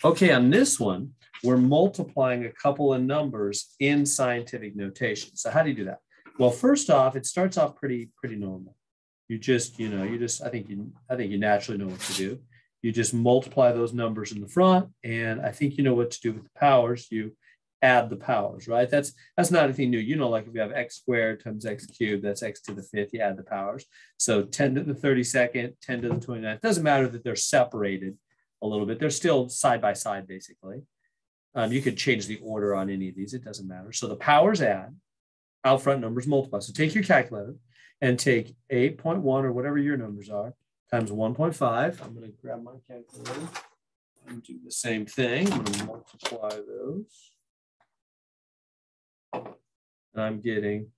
Okay, on this one, we're multiplying a couple of numbers in scientific notation. So how do you do that? Well, first off, it starts off pretty normal. I think you naturally know what to do. You just multiply those numbers in the front, and I think you know what to do with the powers. You add the powers, right? That's not anything new. You know, like if you have x squared times x cubed, that's x to the 5th, you add the powers. So 10 to the 32nd, 10 to the 29th. It doesn't matter that they're separated a little bit. They're still side by side, basically. You could change the order on any of these. It doesn't matter. So the powers add, out front numbers multiply. So take your calculator and take 8.1 or whatever your numbers are times 1.5. I'm going to grab my calculator and do the same thing. I'm going to multiply those. And I'm getting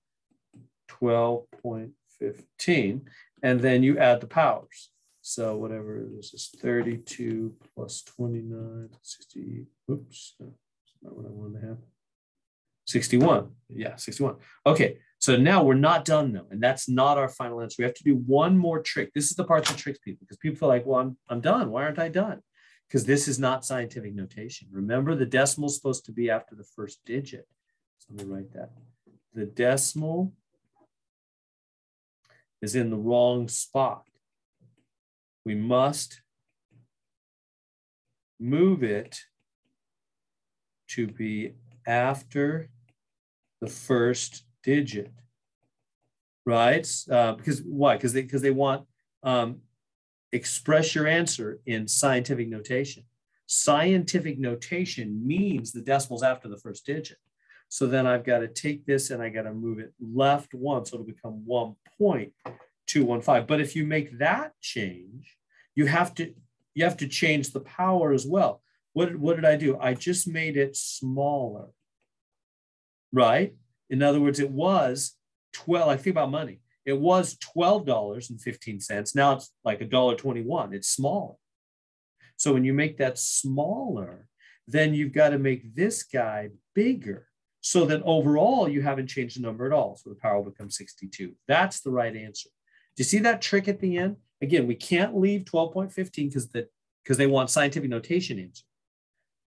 12.15. And then you add the powers. So whatever this is 32 plus 29, 60, oops, that's not what I wanted to have. 61, yeah, 61. Okay, so now we're not done though, and that's not our final answer. We have to do one more trick. This is the part that tricks people because people feel like, well, I'm done. Why aren't I done? Because this is not scientific notation. Remember, the decimal is supposed to be after the first digit. So let me write that. The decimal is in the wrong spot. We must move it to be after the first digit, right? Because why? Because they want express your answer in scientific notation. Scientific notation means the decimal's after the first digit. So then I've got to take this and I got to move it left one, so it'll become 1.215. But if you make that change, you have to change the power as well. What did I do? I just made it smaller, right? In other words, it was 12. I think about money. It was $12.15. Now it's like $1.21. It's smaller. So when you make that smaller, then you've got to make this guy bigger, so that overall you haven't changed the number at all. So the power will become 62. That's the right answer. Do you see that trick at the end? Again, we can't leave 12.15 because they want scientific notation answer,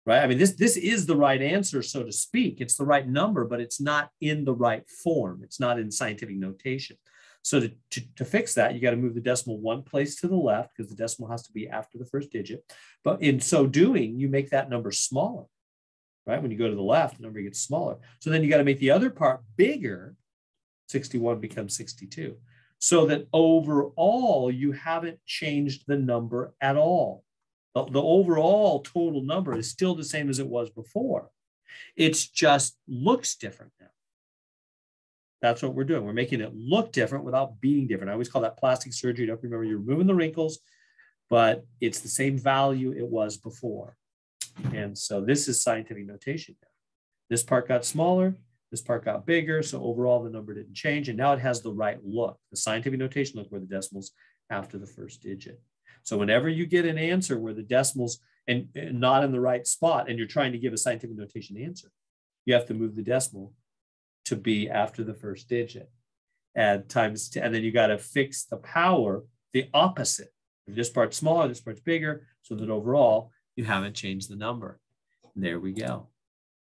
right? I mean, this is the right answer, so to speak. It's the right number, but it's not in the right form. It's not in scientific notation. So to fix that, you got to move the decimal one place to the left because the decimal has to be after the first digit. But in so doing, you make that number smaller, right? When you go to the left, the number gets smaller. So then you got to make the other part bigger. 61 becomes 62. So that overall, you haven't changed the number at all. The overall total number is still the same as it was before. It's just looks different now. That's what we're doing. We're making it look different without being different. I always call that plastic surgery. Don't remember, you're removing the wrinkles, but it's the same value it was before. And so this is scientific notation now. This part got smaller, this part got bigger, so overall the number didn't change, and now it has the right look. The scientific notation look where the decimal's after the first digit. So whenever you get an answer where the decimal's and not in the right spot, and you're trying to give a scientific notation answer, you have to move the decimal to be after the first digit, add times 10, and then you got to fix the power the opposite. If this part's smaller, this part's bigger, so that overall you haven't changed the number. There we go.